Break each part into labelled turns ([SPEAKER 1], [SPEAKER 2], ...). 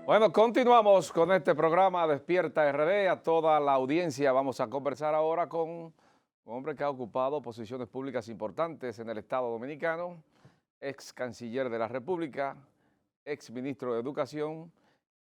[SPEAKER 1] Bueno, continuamos con este programa Despierta RD. A toda la audiencia vamos a conversar ahora con un hombre que ha ocupado posiciones públicas importantes en el Estado Dominicano, ex canciller de la República, ex ministro de Educación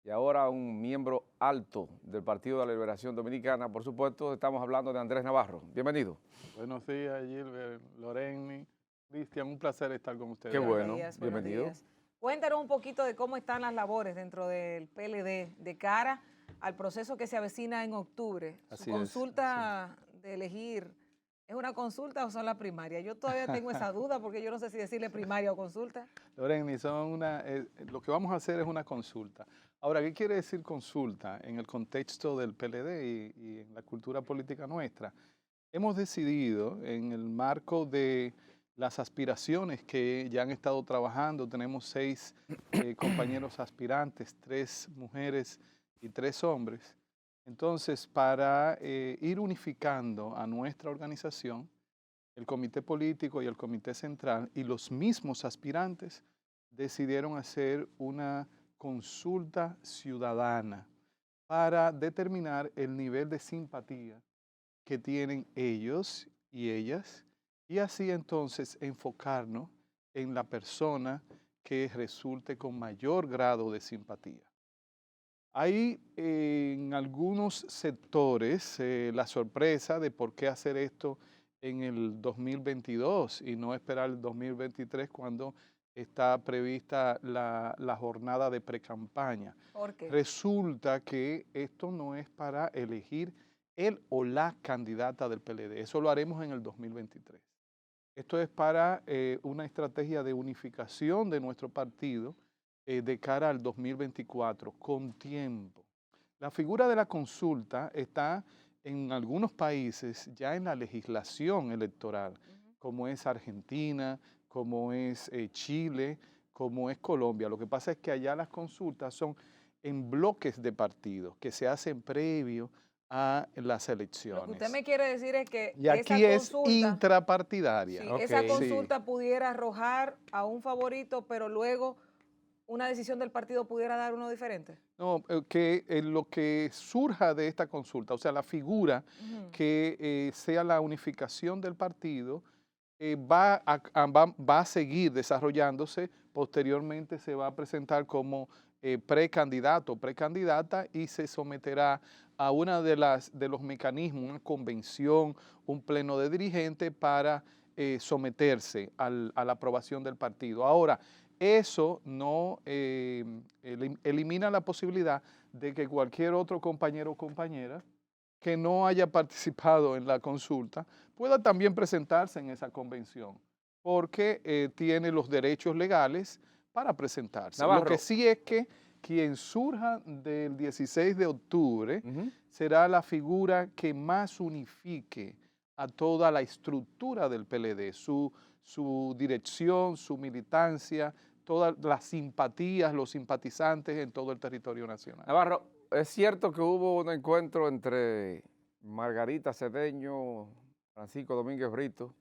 [SPEAKER 1] y ahora un miembro alto del Partido de la Liberación Dominicana. Por supuesto, estamos hablando de Andrés Navarro. Bienvenido.
[SPEAKER 2] Buenos días, Gilbert, Loreni, Cristian, un placer estar con ustedes.
[SPEAKER 1] Qué
[SPEAKER 3] Buenos
[SPEAKER 1] bueno,
[SPEAKER 3] días, buenos
[SPEAKER 1] bienvenido.
[SPEAKER 3] días. Cuéntanos un poquito de cómo están las labores dentro del PLD de cara al proceso que se avecina en octubre.
[SPEAKER 2] Así
[SPEAKER 3] Su
[SPEAKER 2] es,
[SPEAKER 3] consulta de elegir, ¿es una consulta o son las primarias? Yo todavía tengo esa duda porque yo no sé si decirle primaria o consulta.
[SPEAKER 2] Loreni, lo que vamos a hacer es una consulta. Ahora, ¿qué quiere decir consulta en el contexto del PLD y en la cultura política nuestra? Hemos decidido, en el marco de las aspiraciones que ya han estado trabajando, tenemos 6 compañeros aspirantes, 3 mujeres y 3 hombres. Entonces, para ir unificando a nuestra organización, el comité político y el comité central y los mismos aspirantes decidieron hacer una consulta ciudadana para determinar el nivel de simpatía que tienen ellos y ellas, y así entonces enfocarnos en la persona que resulte con mayor grado de simpatía. Hay en algunos sectores la sorpresa de por qué hacer esto en el 2022 y no esperar el 2023 cuando está prevista la jornada de precampaña.
[SPEAKER 3] ¿Por qué?
[SPEAKER 2] Resulta que esto no es para elegir el o la candidata del PLD, eso lo haremos en el 2023. Esto es para una estrategia de unificación de nuestro partido de cara al 2024, con tiempo. La figura de la consulta está en algunos países ya en la legislación electoral, como es Argentina, como es Chile, como es Colombia. Lo que pasa es que allá las consultas son en bloques de partidos que se hacen previo a las
[SPEAKER 3] Lo que usted
[SPEAKER 2] elecciones.
[SPEAKER 3] me quiere decir es que
[SPEAKER 2] Y
[SPEAKER 3] esa
[SPEAKER 2] aquí es
[SPEAKER 3] consulta,
[SPEAKER 2] intrapartidaria.
[SPEAKER 3] sí,
[SPEAKER 1] Ok.
[SPEAKER 3] esa
[SPEAKER 2] Sí.
[SPEAKER 3] consulta pudiera arrojar a un favorito, pero luego una decisión del partido pudiera dar uno diferente.
[SPEAKER 2] No, que lo que surja de esta consulta, o sea, la figura
[SPEAKER 3] Ujú.
[SPEAKER 2] que sea la unificación del partido, va a seguir desarrollándose, posteriormente se va a presentar como precandidato o precandidata y se someterá a una de los mecanismos, una convención, un pleno de dirigentes para someterse a la aprobación del partido. Ahora, eso no elimina la posibilidad de que cualquier otro compañero o compañera que no haya participado en la consulta pueda también presentarse en esa convención, porque tiene los derechos legales para presentarse. Lo que
[SPEAKER 1] Navarro.
[SPEAKER 2] sí es que quien surja del 16 de octubre
[SPEAKER 1] Ujú.
[SPEAKER 2] será la figura que más unifique a toda la estructura del PLD, su dirección, su militancia, todas las simpatías, los simpatizantes en todo el territorio nacional.
[SPEAKER 1] Navarro, es cierto que hubo un encuentro entre Margarita Cedeño, Francisco Domínguez Brito,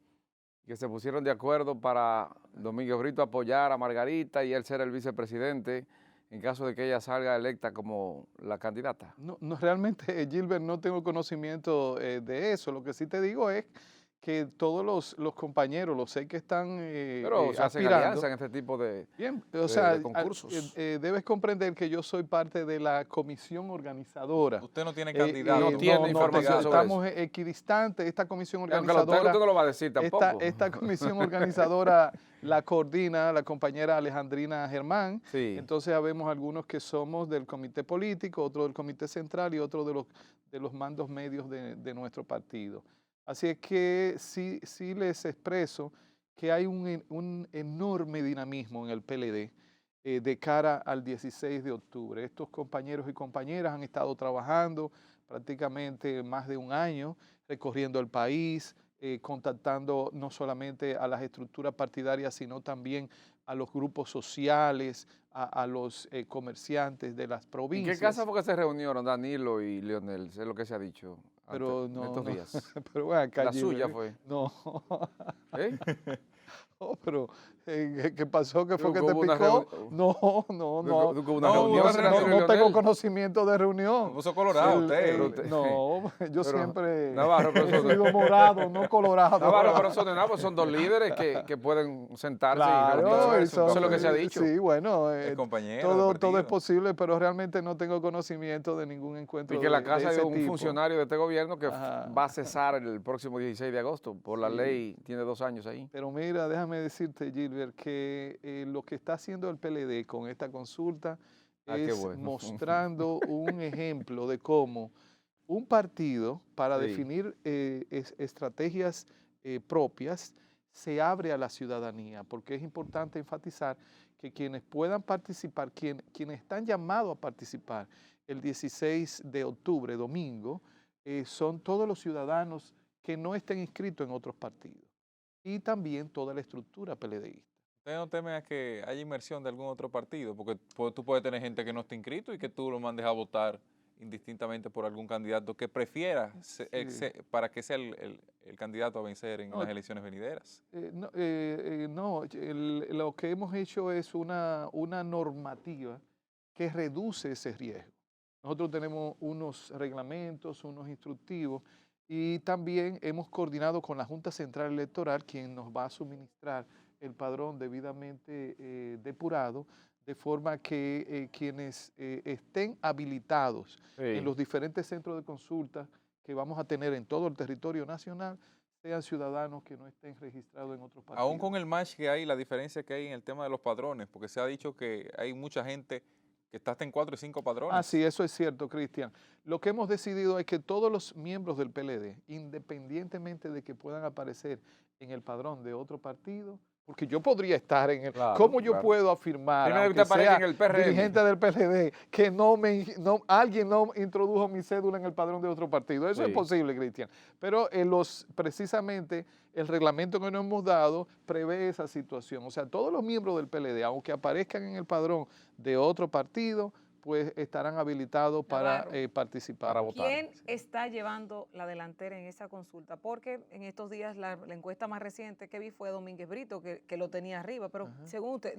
[SPEAKER 1] que se pusieron de acuerdo para Domínguez Brito apoyar a Margarita y él ser el vicepresidente en caso de que ella salga electa como la candidata.
[SPEAKER 2] No, no, realmente, Gilbert, no tengo conocimiento de eso. Lo que sí te digo es que todos los compañeros, los sé que están
[SPEAKER 1] Pero se hacen alianzas
[SPEAKER 2] aspirando.
[SPEAKER 1] en este tipo
[SPEAKER 2] Bien, o sea,
[SPEAKER 1] de concursos.
[SPEAKER 2] debes comprender que yo soy parte de la comisión organizadora.
[SPEAKER 4] Usted no tiene
[SPEAKER 1] No
[SPEAKER 4] candidato.
[SPEAKER 1] tiene información sobre
[SPEAKER 2] estamos equidistantes. Esta comisión
[SPEAKER 1] Y aunque lo tenga,
[SPEAKER 2] organizadora,
[SPEAKER 1] usted no lo va a decir tampoco.
[SPEAKER 2] esta comisión organizadora la coordina la compañera Alejandrina Germán.
[SPEAKER 1] Sí.
[SPEAKER 2] Entonces, habemos algunos que somos del comité político, otro del comité central y otro de los mandos medios de nuestro partido. Así es que sí les expreso que hay un enorme dinamismo en el PLD de cara al 16 de octubre. Estos compañeros y compañeras han estado trabajando prácticamente más de un año, recorriendo el país, contactando no solamente a las estructuras partidarias, sino también a los grupos sociales, a los comerciantes de las
[SPEAKER 1] ¿En
[SPEAKER 2] provincias.
[SPEAKER 1] qué casa fue que se reunieron Danilo y Leonel? Es lo que se ha dicho
[SPEAKER 2] Pero
[SPEAKER 1] en
[SPEAKER 2] no,
[SPEAKER 1] estos
[SPEAKER 2] no,
[SPEAKER 1] días.
[SPEAKER 2] pero bueno, acá,
[SPEAKER 1] La suya
[SPEAKER 2] Gilbert,
[SPEAKER 1] fue.
[SPEAKER 2] no.
[SPEAKER 1] ¿Eh?
[SPEAKER 2] Oh, pero ¿Qué pasó? ¿Qué fue que
[SPEAKER 1] Hubo
[SPEAKER 2] te
[SPEAKER 1] una
[SPEAKER 2] picó?
[SPEAKER 1] reunión.
[SPEAKER 2] No,
[SPEAKER 1] Hubo una
[SPEAKER 4] No,
[SPEAKER 1] reunión.
[SPEAKER 4] una
[SPEAKER 1] senador.
[SPEAKER 2] no tengo
[SPEAKER 4] él.
[SPEAKER 2] conocimiento de
[SPEAKER 4] Se
[SPEAKER 2] reunión.
[SPEAKER 4] puso colorado usted.
[SPEAKER 2] No, yo
[SPEAKER 1] pero,
[SPEAKER 2] siempre
[SPEAKER 1] Navarro, pero
[SPEAKER 2] he sido morado, no colorado.
[SPEAKER 1] Navarro, pero son de nada, pues son dos líderes que pueden sentarse y
[SPEAKER 2] Claro,
[SPEAKER 1] reunirse.
[SPEAKER 2] y
[SPEAKER 1] Eso es lo que se ha dicho.
[SPEAKER 2] sí, bueno,
[SPEAKER 4] Es compañero del
[SPEAKER 2] todo es
[SPEAKER 4] partido.
[SPEAKER 2] posible, pero realmente no tengo conocimiento de ningún encuentro
[SPEAKER 1] Y que la
[SPEAKER 2] de
[SPEAKER 1] casa de
[SPEAKER 2] ese
[SPEAKER 1] un
[SPEAKER 2] tipo.
[SPEAKER 1] funcionario de este gobierno que
[SPEAKER 2] Ajá.
[SPEAKER 1] va a cesar el próximo 16 de agosto. Por la
[SPEAKER 2] Sí.
[SPEAKER 1] ley, tiene 2 años ahí.
[SPEAKER 2] Pero mira, déjame decirte, Gilbert, que lo que está haciendo el PLD con esta consulta
[SPEAKER 1] Qué
[SPEAKER 2] es
[SPEAKER 1] bueno.
[SPEAKER 2] mostrando un ejemplo de cómo un partido, para
[SPEAKER 1] Sí.
[SPEAKER 2] definir estrategias propias, se abre a la ciudadanía, porque es importante enfatizar que quienes puedan participar, quienes están llamados a participar el 16 de octubre, domingo, son todos los ciudadanos que no estén inscritos en otros partidos y también toda la estructura PLDista.
[SPEAKER 4] ¿Usted no teme a que haya inmersión de algún otro partido? Porque tú puedes tener gente que no está inscrito y que tú lo mandes a votar indistintamente por algún candidato que prefiera para que sea el candidato a vencer en
[SPEAKER 2] No,
[SPEAKER 4] las elecciones venideras.
[SPEAKER 2] No, lo que hemos hecho es una normativa que reduce ese riesgo. Nosotros tenemos unos reglamentos, unos instructivos y también hemos coordinado con la Junta Central Electoral, quien nos va a suministrar el padrón debidamente depurado, de forma que quienes estén habilitados en los diferentes centros de consulta que vamos a tener en todo el territorio nacional sean ciudadanos que no estén registrados en otros partidos.
[SPEAKER 4] Aún con el match que hay, la diferencia que hay en el tema de los padrones, porque se ha dicho que hay mucha gente que está hasta en 4 y 5 padrones.
[SPEAKER 2] Ah, sí, eso es cierto, Cristian. Lo que hemos decidido es que todos los miembros del PLD, independientemente de que puedan aparecer en el padrón de otro partido, porque yo podría estar en el...
[SPEAKER 1] Claro,
[SPEAKER 2] ¿Cómo yo
[SPEAKER 1] claro.
[SPEAKER 2] puedo afirmar,
[SPEAKER 1] Primero que
[SPEAKER 2] aunque
[SPEAKER 1] usted aparezca
[SPEAKER 2] sea
[SPEAKER 1] en el PRM.
[SPEAKER 2] dirigente del PLD, que alguien no introdujo mi cédula en el padrón de otro partido? Eso
[SPEAKER 1] Sí.
[SPEAKER 2] es posible, Cristian. Pero precisamente el reglamento que nos hemos dado prevé esa situación. O sea, todos los miembros del PLD, aunque aparezcan en el padrón de otro partido, pues estarán habilitados para
[SPEAKER 3] Navarro,
[SPEAKER 2] participar.
[SPEAKER 1] para votar.
[SPEAKER 3] ¿quién está llevando la delantera en esa consulta? Porque en estos días la encuesta más reciente que vi fue Domínguez Brito, que lo tenía arriba, pero según usted,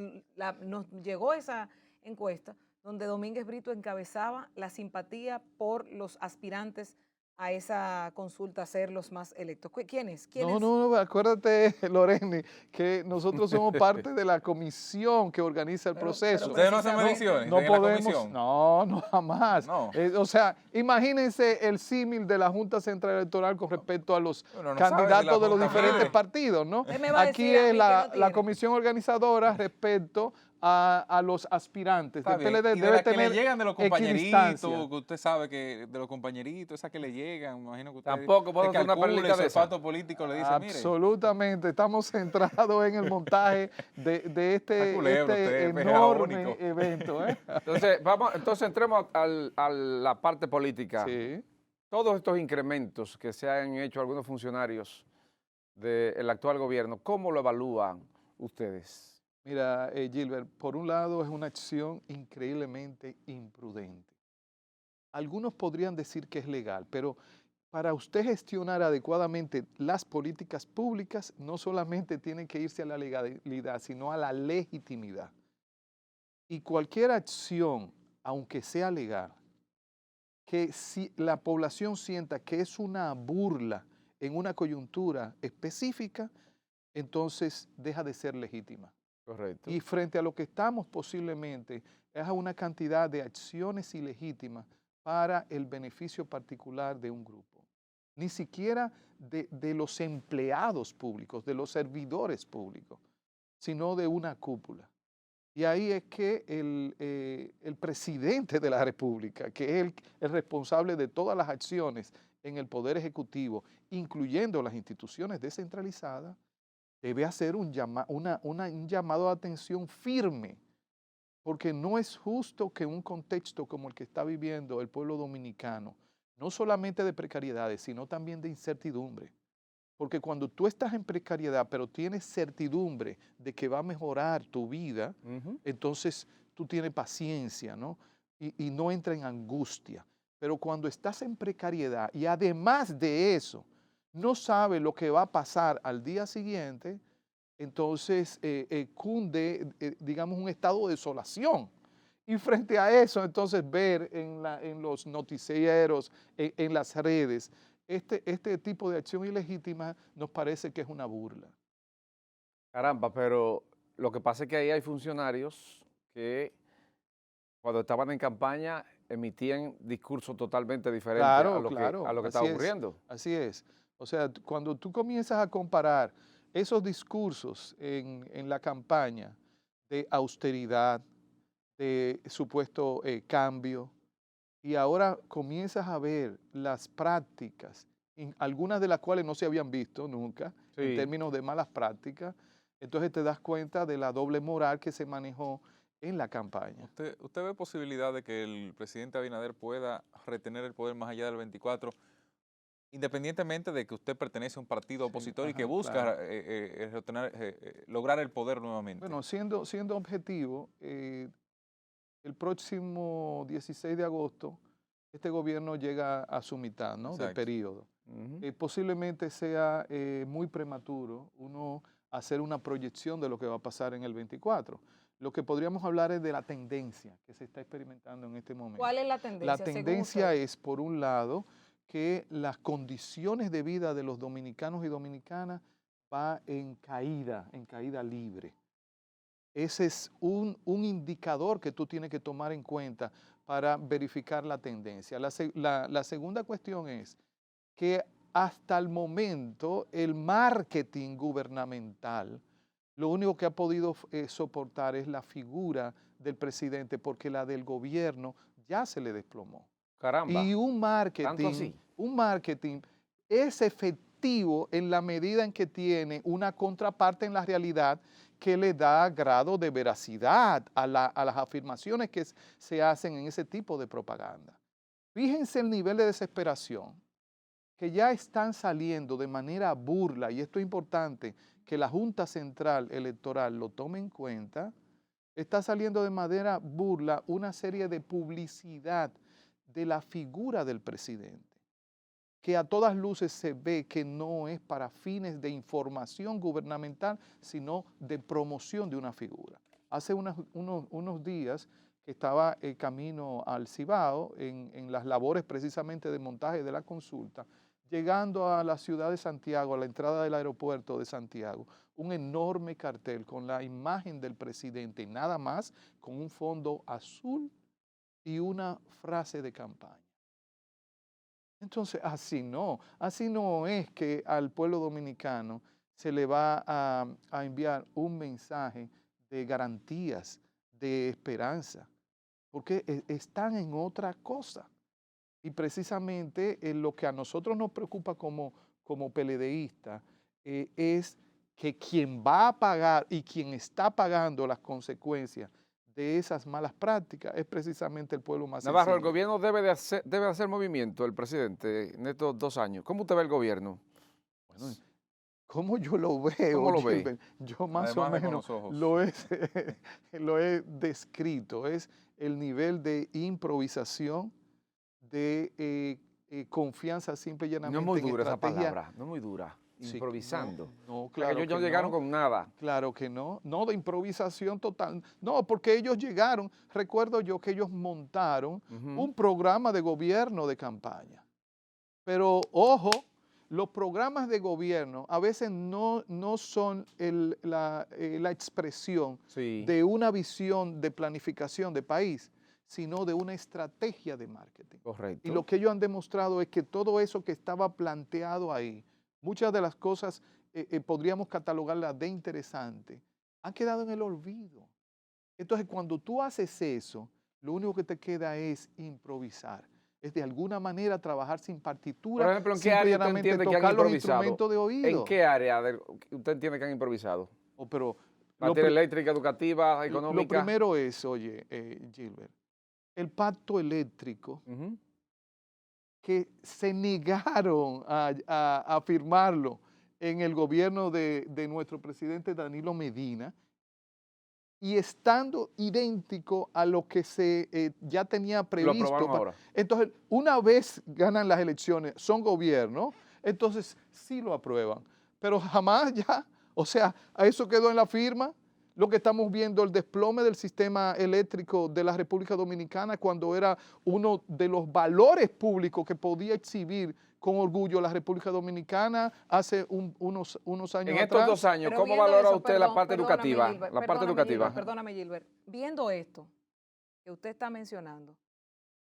[SPEAKER 3] nos llegó esa encuesta donde Domínguez Brito encabezaba la simpatía por los aspirantes a esa consulta a ser los más electos. ¿Quiénes?
[SPEAKER 2] No, acuérdate, Loreni, que nosotros somos parte de la comisión que organiza el proceso.
[SPEAKER 4] ¿Ustedes no hacen mediciones
[SPEAKER 2] No
[SPEAKER 4] en la
[SPEAKER 2] podemos,
[SPEAKER 4] comisión?
[SPEAKER 2] no, jamás.
[SPEAKER 4] No.
[SPEAKER 2] O sea, imagínense el símil de la Junta Central Electoral con respecto a los
[SPEAKER 4] Uno no sabe si la
[SPEAKER 2] candidatos de los
[SPEAKER 4] Junta
[SPEAKER 2] diferentes
[SPEAKER 4] quiere.
[SPEAKER 2] partidos, ¿no?
[SPEAKER 3] Usted me va a
[SPEAKER 2] Aquí
[SPEAKER 3] decir a mí
[SPEAKER 2] es
[SPEAKER 3] que
[SPEAKER 2] la
[SPEAKER 3] no tiene.
[SPEAKER 2] comisión organizadora respecto a los aspirantes.
[SPEAKER 4] Está
[SPEAKER 2] El
[SPEAKER 4] bien.
[SPEAKER 2] PLD
[SPEAKER 4] Y de
[SPEAKER 2] debe
[SPEAKER 4] las que
[SPEAKER 2] tener
[SPEAKER 4] le llegan de los compañeritos,
[SPEAKER 2] equidistancia.
[SPEAKER 4] que usted sabe que de los compañeritos, esas que le llegan, me imagino que usted
[SPEAKER 1] Tampoco puedo hacer una
[SPEAKER 4] calcula
[SPEAKER 1] perlita
[SPEAKER 4] y
[SPEAKER 1] de
[SPEAKER 4] su
[SPEAKER 1] esa.
[SPEAKER 4] olfato político le dice, mire,
[SPEAKER 2] Absolutamente, estamos centrados en el montaje de
[SPEAKER 4] Está culebro
[SPEAKER 2] este
[SPEAKER 4] usted,
[SPEAKER 2] enorme
[SPEAKER 4] pegaónico.
[SPEAKER 2] evento.
[SPEAKER 1] Entonces entremos a la parte política.
[SPEAKER 2] Sí.
[SPEAKER 1] Todos estos incrementos que se han hecho algunos funcionarios del actual gobierno, ¿cómo lo evalúan ustedes?
[SPEAKER 2] Mira, Gilbert, por un lado es una acción increíblemente imprudente. Algunos podrían decir que es legal, pero para usted gestionar adecuadamente las políticas públicas, no solamente tiene que irse a la legalidad, sino a la legitimidad. Y cualquier acción, aunque sea legal, que si la población sienta que es una burla en una coyuntura específica, entonces deja de ser legítima.
[SPEAKER 1] Correcto.
[SPEAKER 2] Y frente a lo que estamos posiblemente es a una cantidad de acciones ilegítimas para el beneficio particular de un grupo. Ni siquiera de los empleados públicos, de los servidores públicos, sino de una cúpula. Y ahí es que el presidente de la República, que es el responsable de todas las acciones en el Poder Ejecutivo, incluyendo las instituciones descentralizadas, debe hacer un llamado de atención firme, porque no es justo que en un contexto como el que está viviendo el pueblo dominicano, no solamente de precariedades, sino también de incertidumbre. Porque cuando tú estás en precariedad, pero tienes certidumbre de que va a mejorar tu vida, entonces tú tienes paciencia, ¿no? Y no entra en angustia. Pero cuando estás en precariedad y además de eso, no sabes lo que va a pasar al día siguiente, entonces cunde, digamos, un estado de desolación. Y frente a eso, entonces ver en los noticieros, en las redes, este tipo de acción ilegítima nos parece que es una burla.
[SPEAKER 1] Caramba, pero lo que pasa es que ahí hay funcionarios que cuando estaban en campaña emitían discursos totalmente diferentes
[SPEAKER 2] Claro,
[SPEAKER 1] a lo que
[SPEAKER 2] así
[SPEAKER 1] estaba
[SPEAKER 2] es,
[SPEAKER 1] ocurriendo.
[SPEAKER 2] así es. O sea, cuando tú comienzas a comparar esos discursos en la campaña de austeridad, de supuesto cambio, y ahora comienzas a ver las prácticas, algunas de las cuales no se habían visto nunca, en
[SPEAKER 1] Sí.
[SPEAKER 2] términos de malas prácticas, entonces te das cuenta de la doble moral que se manejó en la campaña.
[SPEAKER 4] ¿Usted ve posibilidad de que el presidente Abinader pueda retener el poder más allá del 24, independientemente de que usted pertenece a un partido opositor y que
[SPEAKER 2] Ajá,
[SPEAKER 4] busca
[SPEAKER 2] claro.
[SPEAKER 4] lograr el poder nuevamente?
[SPEAKER 2] Bueno, siendo objetivo, el próximo 16 de agosto, este gobierno llega a su mitad, ¿no?, de
[SPEAKER 4] Exacto.
[SPEAKER 2] periodo.
[SPEAKER 1] Ujú.
[SPEAKER 2] Posiblemente sea muy prematuro uno hacer una proyección de lo que va a pasar en el 24. Lo que podríamos hablar es de la tendencia que se está experimentando en este momento.
[SPEAKER 3] ¿Cuál es la
[SPEAKER 2] La
[SPEAKER 3] tendencia según
[SPEAKER 2] tendencia
[SPEAKER 3] usted?
[SPEAKER 2] es, por un lado, que las condiciones de vida de los dominicanos y dominicanas va en caída libre. Ese es un indicador que tú tienes que tomar en cuenta para verificar la tendencia. La segunda cuestión es que hasta el momento el marketing gubernamental lo único que ha podido soportar es la figura del presidente, porque la del gobierno ya se le desplomó.
[SPEAKER 1] Caramba,
[SPEAKER 2] Y
[SPEAKER 1] tanto así.
[SPEAKER 2] un marketing es efectivo en la medida en que tiene una contraparte en la realidad que le da grado de veracidad a las afirmaciones que se hacen en ese tipo de propaganda. Fíjense el nivel de desesperación que ya están saliendo de manera burla, y esto es importante que la Junta Central Electoral lo tome en cuenta, está saliendo de manera burla una serie de publicidad de la figura del presidente, que a todas luces se ve que no es para fines de información gubernamental, sino de promoción de una figura. Hace unos días que estaba camino al Cibao, en las labores precisamente de montaje de la consulta, llegando a la ciudad de Santiago, a la entrada del aeropuerto de Santiago, un enorme cartel con la imagen del presidente, nada más, con un fondo azul y una frase de campaña. Entonces, así no es que al pueblo dominicano se le va a enviar un mensaje de garantías, de esperanza, porque están en otra cosa. Y precisamente lo que a nosotros nos preocupa como PLDistas es que quien va a pagar y quien está pagando las consecuencias de esas malas prácticas es precisamente el pueblo más
[SPEAKER 1] Navarro, el
[SPEAKER 2] sensible.
[SPEAKER 1] gobierno debe hacer movimiento, el presidente, en estos 2 años. ¿Cómo usted ve el gobierno?
[SPEAKER 2] Bueno, ¿cómo yo lo veo,
[SPEAKER 1] ¿Cómo lo ve?
[SPEAKER 2] Gilbert? Yo más o
[SPEAKER 4] Además de con
[SPEAKER 2] menos
[SPEAKER 4] los ojos.
[SPEAKER 2] lo he descrito. Es el nivel de improvisación, de confianza simple y
[SPEAKER 1] No es
[SPEAKER 2] llanamente
[SPEAKER 1] muy
[SPEAKER 2] en
[SPEAKER 1] dura esa
[SPEAKER 2] estrategia.
[SPEAKER 1] palabra, no es muy dura.
[SPEAKER 2] Sí,
[SPEAKER 1] Improvisando.
[SPEAKER 2] no,
[SPEAKER 1] O sea, que
[SPEAKER 2] claro
[SPEAKER 1] ellos no
[SPEAKER 2] que
[SPEAKER 1] llegaron
[SPEAKER 2] no.
[SPEAKER 1] con nada.
[SPEAKER 2] Claro que no, no de improvisación total. No, porque ellos llegaron, recuerdo yo que ellos montaron
[SPEAKER 1] Ujú.
[SPEAKER 2] un programa de gobierno de campaña. Pero ojo, los programas de gobierno a veces no son la expresión
[SPEAKER 1] Sí,
[SPEAKER 2] de una visión de planificación de país, sino de una estrategia de marketing. Y
[SPEAKER 1] correcto.
[SPEAKER 2] lo que ellos han demostrado es que todo eso que estaba planteado ahí, muchas de las cosas podríamos catalogarlas de interesante, han quedado en el olvido. Entonces, cuando tú haces eso, lo único que te queda es improvisar. Es de alguna manera trabajar sin
[SPEAKER 1] Por
[SPEAKER 2] partitura,
[SPEAKER 1] ejemplo, ¿en qué
[SPEAKER 2] simple y
[SPEAKER 1] área usted
[SPEAKER 2] llanamente
[SPEAKER 1] entiende que han
[SPEAKER 2] tocar los
[SPEAKER 1] improvisado?
[SPEAKER 2] instrumentos de
[SPEAKER 1] ¿En
[SPEAKER 2] oído.
[SPEAKER 1] qué área usted entiende que han improvisado?
[SPEAKER 2] Pero
[SPEAKER 1] Materia eléctrica, educativa,
[SPEAKER 2] lo
[SPEAKER 1] económica.
[SPEAKER 2] primero es, oye, Gilbert, el pacto eléctrico
[SPEAKER 1] Ujú.
[SPEAKER 2] que se negaron a firmarlo en el gobierno de nuestro presidente Danilo Medina, y estando idéntico a lo que se ya tenía
[SPEAKER 1] Lo
[SPEAKER 2] previsto.
[SPEAKER 1] aprobaron ahora.
[SPEAKER 2] Entonces, una vez ganan las elecciones, son gobierno, entonces sí lo aprueban. Pero jamás ya O sea, a eso quedó en la firma. Lo que estamos viendo, el desplome del sistema eléctrico de la República Dominicana cuando era uno de los valores públicos que podía exhibir con orgullo la República Dominicana hace unos años
[SPEAKER 1] En estos
[SPEAKER 2] atrás.
[SPEAKER 1] 2 años,
[SPEAKER 3] Pero
[SPEAKER 1] ¿cómo
[SPEAKER 3] viendo
[SPEAKER 1] valora
[SPEAKER 3] eso,
[SPEAKER 1] usted la parte
[SPEAKER 3] perdóname,
[SPEAKER 1] educativa?
[SPEAKER 3] Gilbert,
[SPEAKER 1] La parte
[SPEAKER 3] perdóname,
[SPEAKER 1] educativa.
[SPEAKER 3] Gilbert, perdóname, Gilbert. Viendo esto que usted está mencionando,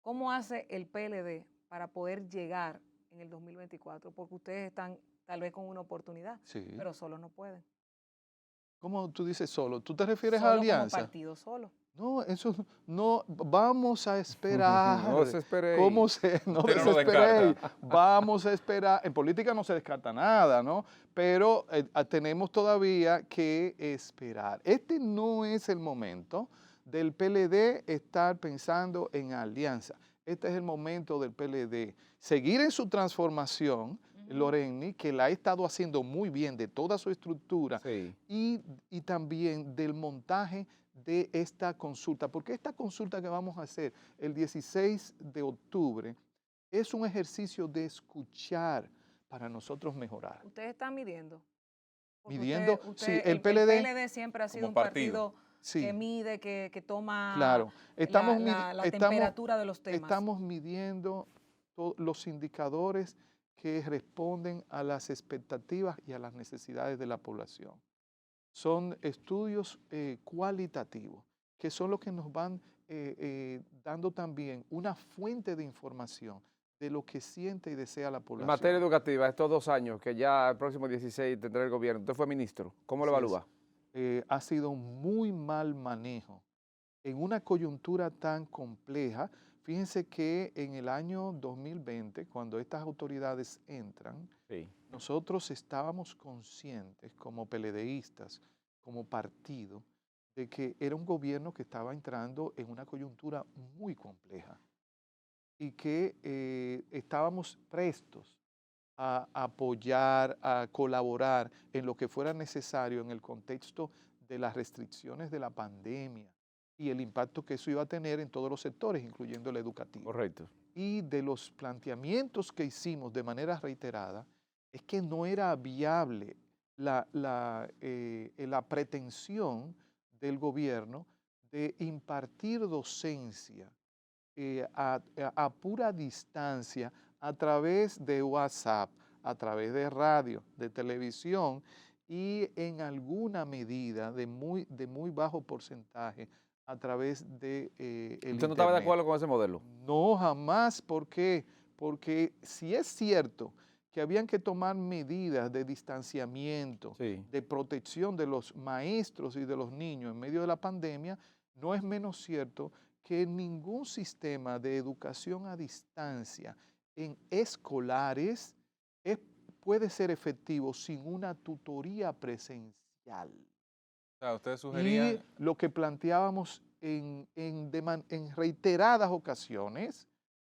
[SPEAKER 3] ¿cómo hace el PLD para poder llegar en el 2024? Porque ustedes están tal vez con una oportunidad,
[SPEAKER 2] Sí.
[SPEAKER 3] pero solo no pueden.
[SPEAKER 2] ¿Cómo tú dices solo? ¿Tú te refieres a
[SPEAKER 3] Solo como
[SPEAKER 2] alianza?
[SPEAKER 3] partido solo.
[SPEAKER 2] No, eso no, vamos a esperar.
[SPEAKER 1] No desesperéis.
[SPEAKER 2] No
[SPEAKER 4] Usted no lo
[SPEAKER 2] desesperéis.
[SPEAKER 4] descarta.
[SPEAKER 2] Vamos a esperar. En política no se descarta nada, ¿no? Pero tenemos todavía que esperar. Este no es el momento del PLD estar pensando en alianza. Este es el momento del PLD. Seguir en su transformación, Loreni, que la ha estado haciendo muy bien de toda su estructura
[SPEAKER 1] Sí.
[SPEAKER 2] y también del montaje de esta consulta, porque esta consulta que vamos a hacer el 16 de octubre es un ejercicio de escuchar para nosotros mejorar.
[SPEAKER 3] Ustedes están midiendo. Porque
[SPEAKER 2] Midiendo, sí, el
[SPEAKER 3] el
[SPEAKER 2] PLD,
[SPEAKER 3] PLD siempre ha sido
[SPEAKER 4] como
[SPEAKER 3] un
[SPEAKER 4] partido.
[SPEAKER 3] partido
[SPEAKER 2] sí,
[SPEAKER 3] que mide, que toma
[SPEAKER 2] claro.
[SPEAKER 3] la temperatura de los temas.
[SPEAKER 2] Estamos midiendo los indicadores que responden a las expectativas y a las necesidades de la población. Son estudios cualitativos, que son los que nos van dando también una fuente de información de lo que siente y desea la
[SPEAKER 1] En
[SPEAKER 2] población.
[SPEAKER 1] materia educativa, estos 2 años, que ya el próximo 16 tendrá el gobierno, usted fue ministro, ¿cómo lo
[SPEAKER 2] Así es.
[SPEAKER 1] evalúa?
[SPEAKER 2] Ha sido un muy mal manejo. En una coyuntura tan compleja, fíjense que en el año 2020, cuando estas autoridades entran,
[SPEAKER 1] Sí.
[SPEAKER 2] nosotros estábamos conscientes como PLDistas, como partido, de que era un gobierno que estaba entrando en una coyuntura muy compleja y que estábamos prestos a apoyar, a colaborar en lo que fuera necesario en el contexto de las restricciones de la pandemia y el impacto que eso iba a tener en todos los sectores, incluyendo el educativo.
[SPEAKER 1] Correcto.
[SPEAKER 2] Y de los planteamientos que hicimos de manera reiterada, es que no era viable la pretensión del gobierno de impartir docencia a pura distancia a través de WhatsApp, a través de radio, de televisión y en alguna medida de muy bajo porcentaje a través de el
[SPEAKER 1] ¿Usted no estaba de
[SPEAKER 2] internet.
[SPEAKER 1] acuerdo con ese modelo?
[SPEAKER 2] No, jamás. ¿Por qué? Porque si es cierto que habían que tomar medidas de distanciamiento,
[SPEAKER 1] Sí.
[SPEAKER 2] de protección de los maestros y de los niños en medio de la pandemia, no es menos cierto que ningún sistema de educación a distancia en escolares puede ser efectivo sin una tutoría presencial.
[SPEAKER 4] O sea, ustedes sugerían,
[SPEAKER 2] Y lo que planteábamos en reiteradas ocasiones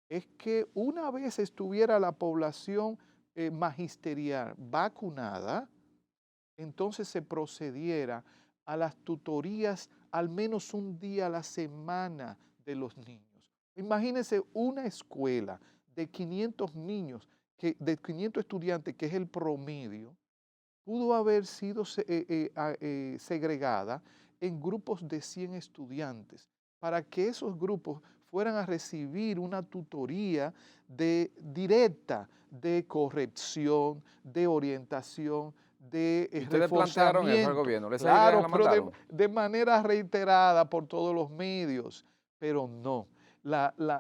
[SPEAKER 2] es que una vez estuviera la población magisterial vacunada, entonces se procediera a las tutorías al menos un día a la semana de los niños. Imagínense una escuela de 500 niños, de 500 estudiantes, que es el promedio, pudo haber sido segregada en grupos de 100 estudiantes para que esos grupos fueran a recibir una tutoría directa de corrección, de orientación, de
[SPEAKER 1] ¿Ustedes plantearon eso al
[SPEAKER 2] reforzamiento.
[SPEAKER 1] gobierno? ¿Esa idea
[SPEAKER 2] Claro,
[SPEAKER 1] la
[SPEAKER 2] pero
[SPEAKER 1] mandaron?
[SPEAKER 2] de manera reiterada por todos los medios, pero no.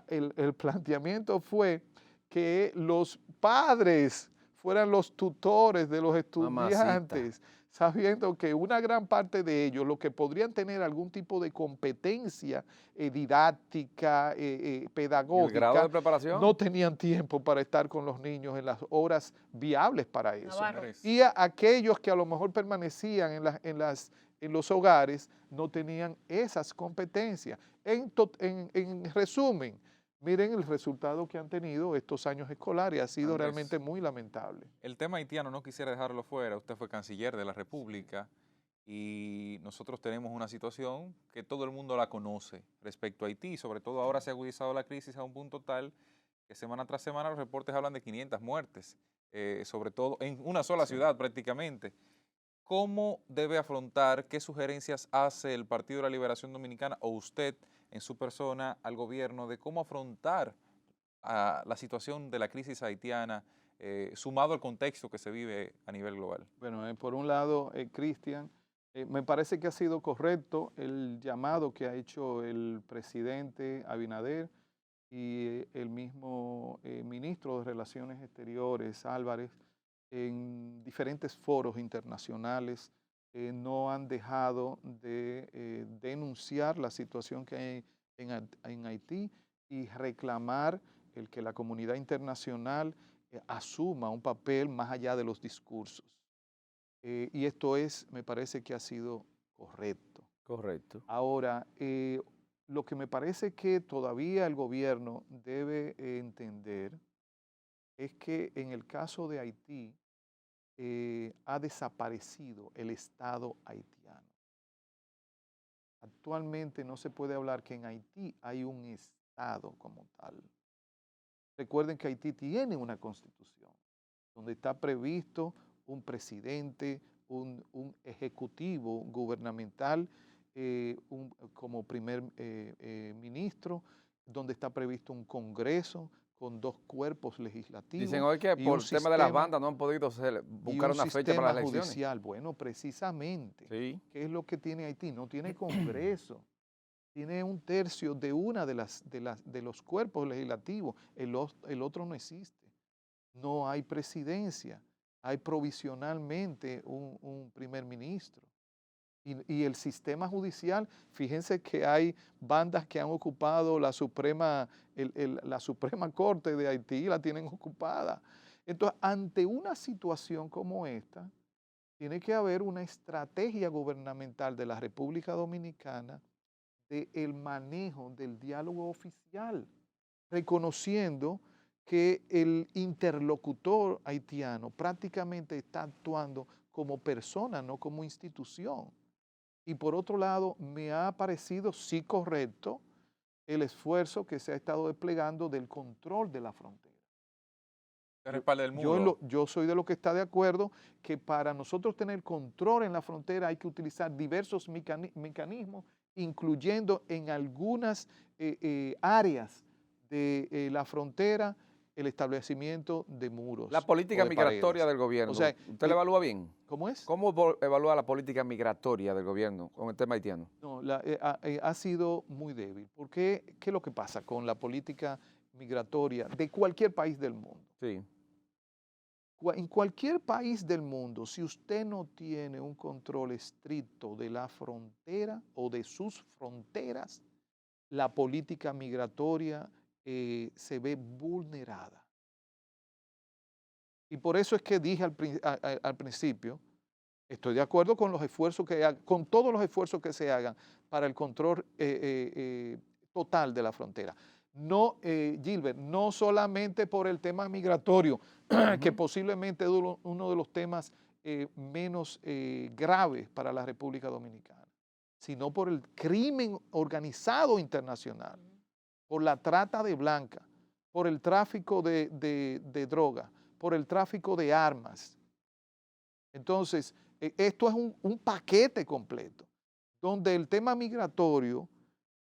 [SPEAKER 2] El planteamiento fue que los padres fueran los tutores de los estudiantes, sabiendo que una gran parte de ellos, los que podrían tener algún tipo de competencia didáctica,
[SPEAKER 1] ¿Y el grado de
[SPEAKER 2] pedagógica,
[SPEAKER 1] preparación?
[SPEAKER 2] no tenían tiempo para estar con los niños en las horas viables para eso.
[SPEAKER 3] Navarro.
[SPEAKER 4] señores,
[SPEAKER 2] Y aquellos que a lo mejor permanecían en los hogares no tenían esas competencias. En resumen, miren el resultado que han tenido estos años escolares, ha sido
[SPEAKER 4] Andrés,
[SPEAKER 2] realmente muy lamentable.
[SPEAKER 4] el tema haitiano no quisiera dejarlo fuera. Usted fue canciller de la República y nosotros tenemos una situación que todo el mundo la conoce respecto a Haití. Sobre todo ahora se ha agudizado la crisis a un punto tal que semana tras semana los reportes hablan de 500 muertes, sobre todo en una sola ciudad prácticamente. ¿cómo debe afrontar, qué sugerencias hace el Partido de la Liberación Dominicana o usted en su persona al gobierno de cómo afrontar a la situación de la crisis haitiana, sumado al contexto que se vive a nivel global?
[SPEAKER 2] Bueno, por un lado, Cristian, me parece que ha sido correcto el llamado que ha hecho el presidente Abinader y el mismo ministro de Relaciones Exteriores, Álvarez, en diferentes foros internacionales, no han dejado de denunciar la situación que hay en Haití y reclamar el que la comunidad internacional asuma un papel más allá de los discursos. Y esto me parece que ha sido correcto.
[SPEAKER 1] Correcto.
[SPEAKER 2] Ahora, lo que me parece que todavía el gobierno debe entender es que en el caso de Haití ha desaparecido el Estado haitiano. Actualmente no se puede hablar que en Haití hay un Estado como tal. Recuerden que Haití tiene una constitución donde está previsto un presidente, un ejecutivo gubernamental como primer ministro, donde está previsto un congreso con 2 cuerpos legislativos.
[SPEAKER 1] Dicen hoy que
[SPEAKER 2] y un
[SPEAKER 1] por el tema de las
[SPEAKER 2] sistema-
[SPEAKER 1] bandas no han podido
[SPEAKER 2] y
[SPEAKER 1] buscar
[SPEAKER 2] un
[SPEAKER 1] una fecha para
[SPEAKER 2] sistema
[SPEAKER 1] las elecciones.
[SPEAKER 2] judicial. Bueno, precisamente,
[SPEAKER 1] Sí.
[SPEAKER 2] ¿qué es lo que tiene Haití? No tiene congreso. Tiene 1/3 de una de los cuerpos legislativos. El otro no existe. No hay presidencia. Hay provisionalmente un primer ministro. Y el sistema judicial, fíjense que hay bandas que han ocupado la Suprema Corte de Haití, la tienen ocupada. Entonces, ante una situación como esta, tiene que haber una estrategia gubernamental de la República Dominicana del manejo del diálogo oficial, reconociendo que el interlocutor haitiano prácticamente está actuando como persona, no como institución. Y por otro lado, me ha parecido sí correcto el esfuerzo que se ha estado desplegando del control de la frontera.
[SPEAKER 4] ¿Qué respalda el muro?
[SPEAKER 2] Yo soy de lo que está de acuerdo que para nosotros tener control en la frontera hay que utilizar diversos mecanismos, incluyendo en algunas áreas de la frontera el establecimiento de muros.
[SPEAKER 1] La política
[SPEAKER 2] o de
[SPEAKER 1] migratoria
[SPEAKER 2] paredes.
[SPEAKER 1] del gobierno,
[SPEAKER 2] O sea,
[SPEAKER 1] ¿usted la evalúa bien?
[SPEAKER 2] ¿cómo es?
[SPEAKER 1] ¿Cómo evalúa la política migratoria del gobierno con el tema haitiano?
[SPEAKER 2] No, ha sido muy débil. ¿Por qué? ¿Qué es lo que pasa con la política migratoria de cualquier país del mundo?
[SPEAKER 1] Sí.
[SPEAKER 2] En cualquier país del mundo, si usted no tiene un control estricto de la frontera o de sus fronteras, la política migratoria se ve vulnerada. Y por eso es que dije al principio, estoy de acuerdo con los esfuerzos con todos los esfuerzos que se hagan para el control total de la frontera. No, Gilbert, no solamente por el tema migratorio, que posiblemente es uno de los temas menos graves para la República Dominicana, sino por el crimen organizado internacional, por la trata de blancas, por el tráfico de droga, por el tráfico de armas. Entonces, esto es un paquete completo, donde el tema migratorio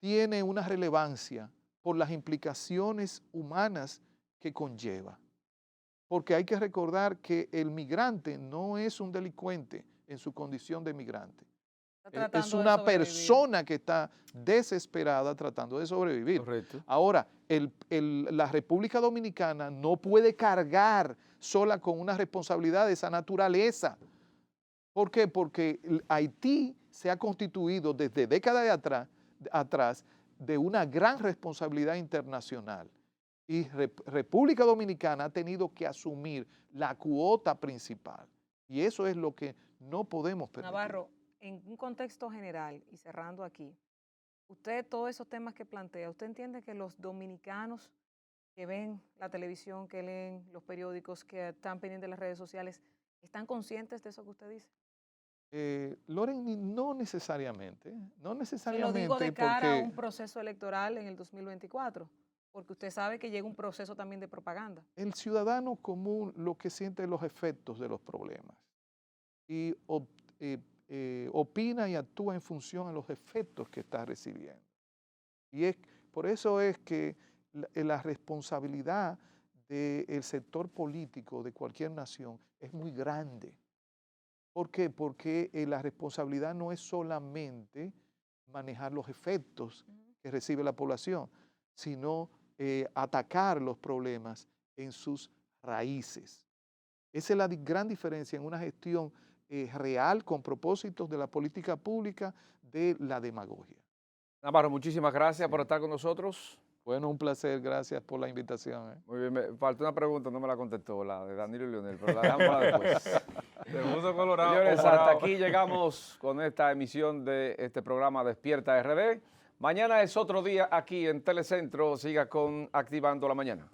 [SPEAKER 2] tiene una relevancia por las implicaciones humanas que conlleva. Porque hay que recordar que el migrante no es un delincuente en su condición de migrante.
[SPEAKER 3] Está
[SPEAKER 2] Es
[SPEAKER 3] tratando de
[SPEAKER 2] una
[SPEAKER 3] sobrevivir.
[SPEAKER 2] persona que está desesperada tratando de sobrevivir.
[SPEAKER 1] Correcto.
[SPEAKER 2] Ahora, la República Dominicana no puede cargar sola con una responsabilidad de esa naturaleza. ¿Por qué? Porque Haití se ha constituido desde décadas atrás de una gran responsabilidad internacional. Y República Dominicana ha tenido que asumir la cuota principal. Y eso es lo que no podemos permitir.
[SPEAKER 3] Navarro, en un contexto general y cerrando aquí, usted todos esos temas que plantea, ¿usted entiende que los dominicanos que ven la televisión, que leen los periódicos, que están pendientes de las redes sociales, están conscientes de eso que usted dice?
[SPEAKER 2] Loren, no necesariamente. No
[SPEAKER 3] Se
[SPEAKER 2] necesariamente
[SPEAKER 3] lo digo de cara a
[SPEAKER 2] porque
[SPEAKER 3] un proceso electoral en el 2024, porque usted sabe que llega un proceso también de propaganda.
[SPEAKER 2] el ciudadano común lo que siente es los efectos de los problemas. y opina y actúa en función a los efectos que está recibiendo. Y por eso es que la responsabilidad del sector político de cualquier nación es muy grande. ¿Por qué? Porque la responsabilidad no es solamente manejar los efectos que recibe la población, sino atacar los problemas en sus raíces. Esa es la gran diferencia en una gestión real con propósitos de la política pública de la demagogia.
[SPEAKER 1] Navarro, muchísimas gracias
[SPEAKER 2] Sí.
[SPEAKER 1] por estar con nosotros.
[SPEAKER 2] Bueno, un placer, gracias por la invitación.
[SPEAKER 1] Muy bien, me faltó una pregunta, no me la contestó, la de Danilo y Leonel, pero la dejamos para después.
[SPEAKER 4] Se puso colorado.
[SPEAKER 1] Señores,
[SPEAKER 4] colorado.
[SPEAKER 1] hasta aquí llegamos con esta emisión de este programa Despierta RD. Mañana es otro día aquí en Telecentro. Siga con Activando la Mañana.